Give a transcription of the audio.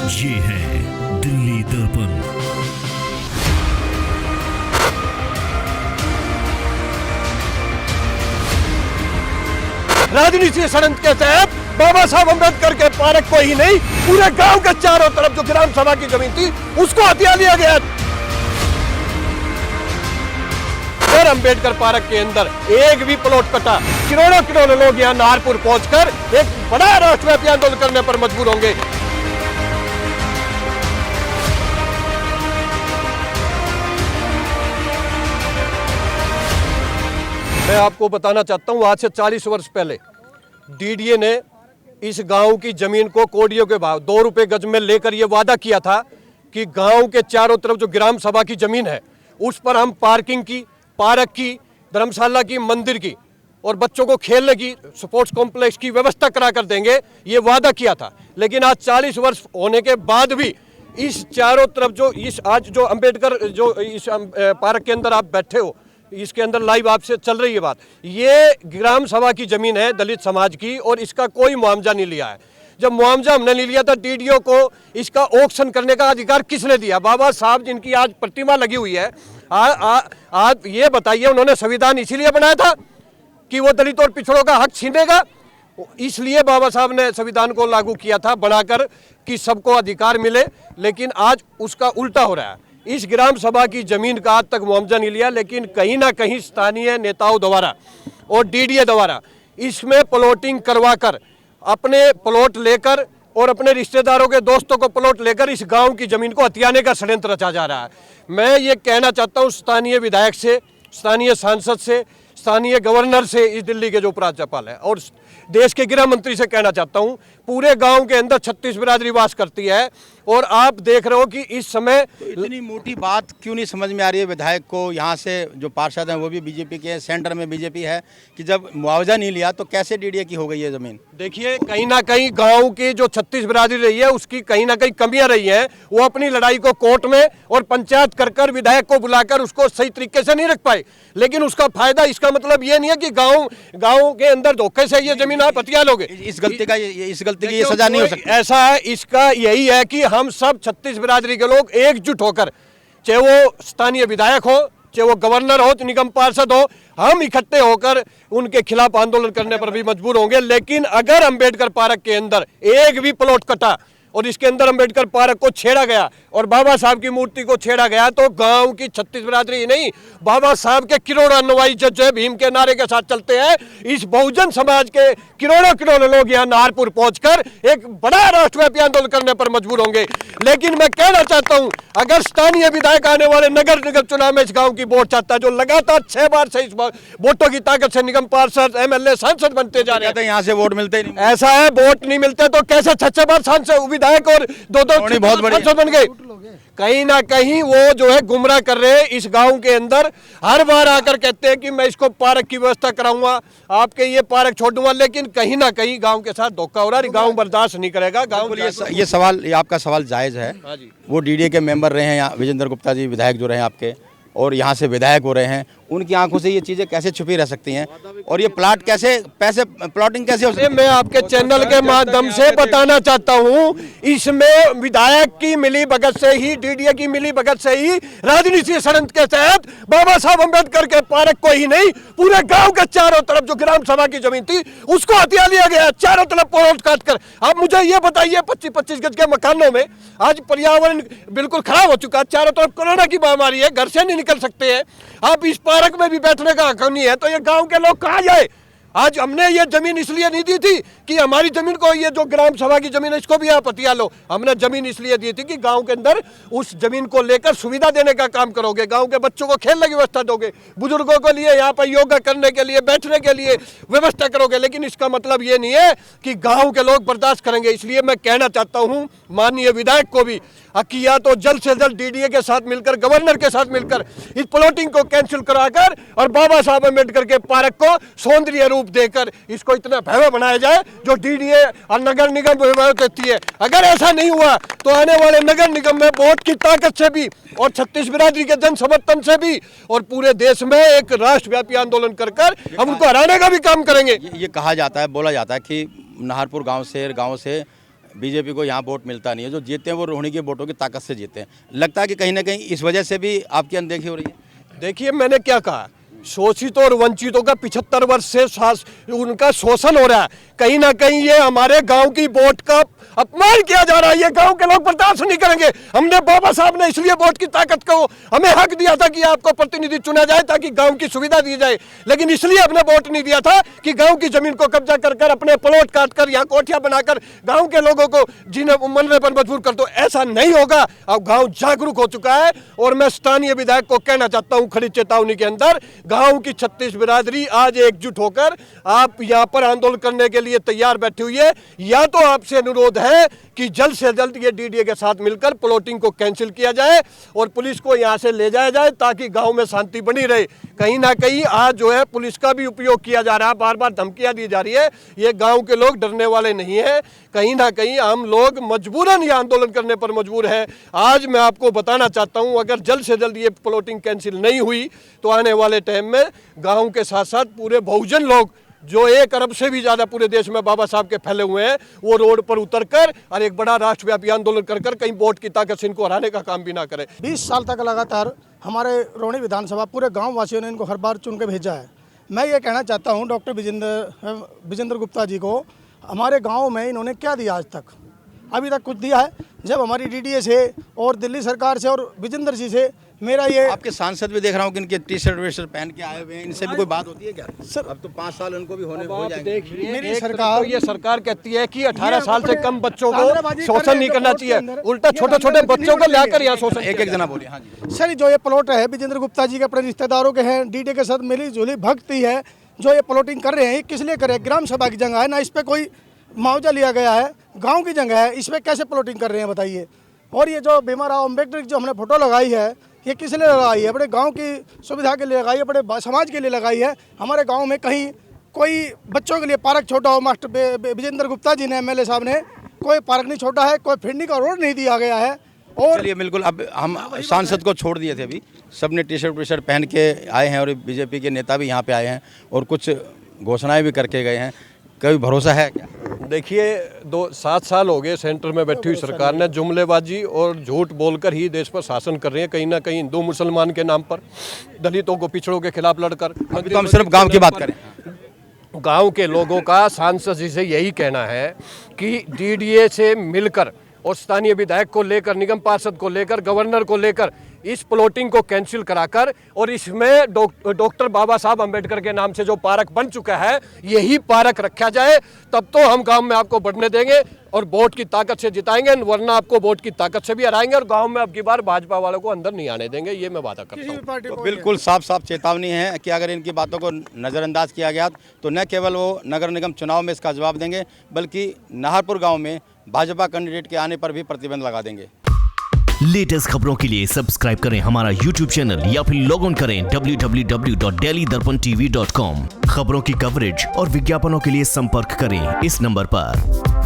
ये है दिल्ली दर्पण। राजनीति षड्यंत्र के तहत बाबा साहब अम्बेडकर के पार्क को ही नहीं, पूरे गांव के चारों तरफ जो ग्राम सभा की जमीन थी उसको हथिया लिया गया। और अम्बेडकर पार्क के अंदर एक भी प्लॉट कटा, करोड़ों करोड़ों लोग यहाँ नाहरपुर पहुंचकर एक बड़ा राष्ट्रव्यापी आंदोलन करने पर मजबूर होंगे। मैं आपको बताना चाहता हूँ, आज से 40 वर्ष पहले डीडीए ने इस गांव की जमीन को कोडियों के भाव 2 रुपए गज में लेकर यह वादा किया था कि गांव के चारों तरफ जो ग्राम सभा की जमीन है उस पर हम पार्किंग की, पार्क की, धर्मशाला की, मंदिर की और बच्चों को खेलने की, स्पोर्ट्स कॉम्प्लेक्स की व्यवस्था करा कर देंगे, ये वादा किया था। लेकिन आज 40 वर्ष होने के बाद भी इस चारों तरफ जो इस आज जो अम्बेडकर जो इस पार्क के अंदर आप बैठे हो, इसके अंदर लाइव आपसे चल रही है बात, ये ग्राम सभा की जमीन है दलित समाज की और इसका कोई मुआवजा नहीं लिया है। जब मुआवजा हमने नहीं लिया था, डीडीओ को इसका ऑक्शन करने का अधिकार किसने दिया? बाबा साहब जिनकी आज प्रतिमा लगी हुई है, आप ये बताइए, उन्होंने संविधान इसीलिए बनाया था कि वो दलित और पिछड़ों का हक छीनेगा? इसलिए बाबा साहब ने संविधान को लागू किया था बनाकर कि सबको अधिकार मिले, लेकिन आज उसका उल्टा हो रहा है। इस ग्राम सभा की जमीन का आज तक मुआवजा नहीं लिया, लेकिन कहीं ना कहीं स्थानीय नेताओं द्वारा और डीडीए द्वारा इसमें प्लॉटिंग करवाकर अपने प्लॉट लेकर और अपने रिश्तेदारों के दोस्तों को प्लॉट लेकर इस गांव की जमीन को हथियाने का षड्यंत्र रचा जा रहा है। मैं ये कहना चाहता हूँ स्थानीय विधायक से, स्थानीय सांसद से, स्थानीय गवर्नर से, इस दिल्ली के जो उपराज्यपाल है, और देश के गृह मंत्री से कहना चाहता हूँ, पूरे गांव के अंदर 36 बिरादरी वास करती है और आप देख रहे हो कि इस समय तो इतनी मोटी बात क्यों नहीं समझ में आ रही है विधायक को? यहाँ से जो पार्षद हैं वो भी बीजेपी के हैं, सेंटर में बीजेपी है, कि जब मुआवजा नहीं लिया तो कैसे डीडीए की हो गई है जमीन? देखिए, कहीं ना कहीं गांव की जो 36 बिरादरी रही है उसकी कहीं ना कहीं कमियां रही हैं। वो अपनी लड़ाई को कोर्ट में और पंचायत कर विधायक को बुलाकर उसको सही तरीके से नहीं रख पाए, लेकिन उसका फायदा, इसका मतलब ये नहीं है कि गाँव के अंदर धोखे से ये जमीन आप हथिया लोगे। इस गलती की ये सजा नहीं हो सकती। ऐसा है, इसका यही है कि हम सब 36 बिरादरी के लोग एकजुट होकर, चाहे वो स्थानीय विधायक हो, चाहे वो गवर्नर हो, निगम पार्षद हो, हम इकट्ठे होकर उनके खिलाफ आंदोलन करने पर भी मजबूर होंगे। लेकिन अगर अम्बेडकर पार्क के अंदर एक भी प्लॉट कटा और इसके अंदर अम्बेडकर पार्क को छेड़ा गया और बाबा साहब की मूर्ति को छेड़ा गया, तो गांव की 36 बिरादरी नहीं, बाबा साहब के करोड़ों अनुयायी जो जय भीम के नारे के साथ चलते हैं, इस बहुजन समाज के करोड़ों करोड़ों लोग यहाँ नाहरपुर पहुंचकर एक बड़ा राष्ट्रव्यापी आंदोलन करने पर मजबूर होंगे। लेकिन मैं कहना चाहता हूँ, अगर स्थानीय विधायक आने वाले नगर निगम चुनाव में इस गाँव की वोट चाहता है, जो लगातार 6 बार से इस वोटों की ताकत से निगम पार्षद, MLA, सांसद बनते जा रहे हैं, यहाँ से वोट मिलते नहीं। ऐसा है, वोट नहीं मिलते तो कैसे 6 बार सांसद विधायक और दो बहुत सांसद बन गए? कहीं ना कहीं वो जो है गुमराह कर रहे हैं। इस गांव के अंदर हर बार आकर कहते हैं कि मैं इसको पार्क की व्यवस्था कराऊंगा, आपके ये पार्क छोड़ दूंगा, लेकिन कहीं ना कहीं गांव के साथ धोखा हो रहा है। गांव बर्दाश्त नहीं करेगा। गांव ये सवाल, ये आपका सवाल जायज़ है। वो डीडीए के मेंबर रहे हैं यहाँ, विजेंद्र गुप्ता जी विधायक जो रहे हैं आपके, और यहाँ से विधायक हो रहे हैं, उनकी आंखों से ये चीज़ें कैसे छुपी रह सकती हैं? और ये प्लाट कैसे, पैसे प्लॉटिंग कैसे हो सकती है? मैं आपके चैनल के माध्यम से बताना चाहता हूँ, इसमें विधायक की मिली भगत से ही, डीडीए की मिली भगत से ही राजनीति षड्यंत्र के तहत बाबा साहब अम्बेडकर के पार्क को ही नहीं, पूरे गांव के चारों तरफ जो ग्राम सभा की जमीन थी उसको हथिया लिया गया, चारों तरफ प्लॉट काटकर। आप मुझे ये बताइए, 25-25 गज के मकानों में आज पर्यावरण बिल्कुल खराब हो चुका है, चारों तरफ कोरोना की महामारी है, घर से नहीं निकल सकते हैं, आप इस पार्क में भी बैठने का हक नहीं है, तो ये गांव के लोग कहाँ जाए? आज हमने ये जमीन इसलिए नहीं दी थी कि हमारी जमीन को, ये जो ग्राम सभा की जमीन है इसको भी आप हथिया लो। हमने जमीन इसलिए दी थी कि गांव के अंदर उस जमीन को लेकर सुविधा देने का काम करोगे, गांव के बच्चों को खेलने की व्यवस्था दोगे, बुजुर्गों को लिए यहाँ पर योगा करने के लिए, बैठने के लिए व्यवस्था करोगे। लेकिन इसका मतलब ये नहीं है कि गाँव के लोग बर्दाश्त करेंगे। इसलिए मैं कहना चाहता हूँ माननीय विधायक को भी, किया तो जल्द से जल्द डीडीए के साथ मिलकर, गवर्नर के साथ मिलकर इस प्लॉटिंग को कैंसिल कराकर और बाबा साहब अम्बेडकर के पार्क को सौंदर्य रूप देकर इसको इतना भव्य बनाया जाए जो डीडीए और नगर निगम कहती है। अगर ऐसा नहीं हुआ तो आने वाले नगर निगम में वोट की ताकत से भी और 36 बिरादरी के जन समर्थन से भी और पूरे देश में एक राष्ट्रव्यापी आंदोलन कर हम उनको हराने का भी काम करेंगे। ये कहा जाता है, बोला जाता है कि नाहरपुर गाँव से बीजेपी को यहाँ वोट मिलता नहीं है। जो जीतते हैं वो रोहिणी के वोटों की ताकत से जीते हैं। लगता है कि कहीं ना कहीं इस वजह से भी आपकी अनदेखी हो रही है। देखिए, मैंने क्या कहा, शोषितों और वंचितों का 75 वर्ष से उनका शोषण हो रहा है। कहीं ना कहीं ये हमारे गांव की वोट का अपमान किया जा रहा है। ये गांव के लोग बर्दाश्त नहीं करेंगे। हमने बाबा साहब ने इसलिए वोट की ताकत को हमें हक दिया था कि आपको प्रतिनिधि चुना जाए ताकि गांव की सुविधा दी जाए, लेकिन इसलिए हमने वोट नहीं दिया था कि गांव की जमीन को कब्जा कर कर अपने प्लॉट काट कर यहाँ कोठियां बनाकर गांव के लोगों को जीने मरने पर मजबूर कर दो। ऐसा नहीं होगा। अब गांव जागरूक हो चुका है और मैं स्थानीय विधायक को कहना चाहता हूं, खड़ी चेतावनी के अंदर, गांव की 36 बिरादरी आज एकजुट होकर आप यहां पर आंदोलन करने के लिए तैयार बैठी हुई है। या तो आपसे अनुरोध है कि जल्द से जल्द ये डीडीए के साथ मिलकर प्लॉटिंग को कैंसिल किया जाए और पुलिस को यहां से ले जाया जाए ताकि गांव में शांति बनी रहे। कहीं ना कहीं आज जो है पुलिस का भी उपयोग किया जा रहा है, बार बार धमकियां दी जा रही है। ये गांव के लोग डरने वाले नहीं है। कहीं ना कहीं हम लोग मजबूरन ये आंदोलन करने पर मजबूर है। आज मैं आपको बताना चाहता हूं, अगर जल्द से जल्द ये प्लॉटिंग कैंसिल नहीं हुई तो आने वाले टाइम में गांव के साथ साथ पूरे बहुजन लोग जो 1 अरब से भी ज्यादा पूरे देश में बाबा साहब के फैले हुए हैं, वो रोड पर उतरकर और एक बड़ा राष्ट्रव्यापी आंदोलन कर कर कहीं वोट की ताकत से इनको हराने का काम भी ना करे। 20 साल तक लगातार हमारे रोहिणी विधानसभा पूरे गांव वासियों ने इनको हर बार चुन के भेजा है। मैं ये कहना चाहता हूं डॉक्टर विजेंद्र गुप्ता जी को, हमारे गांव में इन्होंने क्या दिया आज तक? अभी तक कुछ दिया है? जब हमारी डीडीए से और दिल्ली सरकार से और विजेंद्र जी से मेरा ये, आपके सांसद भी देख रहा हूँ कि इनके टी शर्ट पहन के आए हुए हैं, इनसे भी कोई बात होती है क्या सर? अब तो 5 साल उनको भी हो जाएंगे। मेरी सरकार, ये सरकार कहती है कि 18 साल से कम बच्चों को शोषण नहीं करना चाहिए, उल्टा छोटे छोटे बच्चों को लाकर यहाँ शोषण। एक जना बोलिए। हाँ जी सर, जो ये प्लॉट है विजेंद्र गुप्ता जी के अपने रिश्तेदारों के हैं, डीडीए के साथ मिली जुली भक्ति है। जो ये प्लॉटिंग कर रहे हैं किस लिए कर रहे हैं? ग्राम सभा की जगह है ना, इस पर कोई मुआवजा लिया गया है, गाँव की जगह है, इस पर कैसे प्लॉटिंग कर रहे हैं बताइए? और ये जो भीमराव अम्बेडकर की जो हमने फोटो लगाई है, ये किस लिए लगाई है? अपने गांव की सुविधा के लिए लगाई है, अपने समाज के लिए लगाई है। हमारे गांव में कहीं कोई बच्चों के लिए पार्क छोटा हो, मास्टर विजेंद्र गुप्ता जी ने, एमएलए साहब ने कोई पार्क नहीं छोटा है, कोई फिरनी का रोड नहीं दिया गया है। और चलिए बिल्कुल, अब हम सांसद को छोड़ दिए थे, अभी सबने टी शर्ट पहन के आए हैं और बीजेपी के नेता भी यहाँ पे आए हैं और कुछ घोषणाएँ भी करके गए हैं। कोई भरोसा है क्या? देखिए, 7 साल हो गए सेंटर में बैठी हुई सरकार ने जुमलेबाजी और झूठ बोलकर ही देश पर शासन कर रही है। कहीं ना कहीं हिंदू मुसलमान के नाम पर, दलितों को, पिछड़ों के खिलाफ लड़कर। अभी तो हम सिर्फ गांव की बात करें। गांव के लोगों का सांसद जी से यही कहना है कि डीडीए से मिलकर और स्थानीय विधायक को लेकर, निगम पार्षद को लेकर, गवर्नर को लेकर इस प्लॉटिंग को कैंसिल कराकर और इसमें डॉक्टर बाबा साहब अम्बेडकर के नाम से जो पार्क बन चुका है, यही पार्क रखा जाए। तब तो हम गांव में आपको बढ़ने देंगे और वोट की ताकत से जिताएंगे, वरना आपको वोट की ताकत से भी हराएंगे और गांव में अब की बार भाजपा वालों को अंदर नहीं आने देंगे। ये मैं वादा करता हूँ। तो बिल्कुल साफ चेतावनी है कि अगर इनकी बातों को नज़रअंदाज किया गया तो न केवल वो नगर निगम चुनाव में इसका जवाब देंगे, बल्कि नाहरपुर गाँव में भाजपा कैंडिडेट के आने पर भी प्रतिबंध लगा देंगे। लेटेस्ट खबरों के लिए सब्सक्राइब करें हमारा YouTube चैनल या फिर लॉग ऑन करें www.delhidarpantv.com। खबरों की कवरेज और विज्ञापनों के लिए संपर्क करें इस नंबर पर।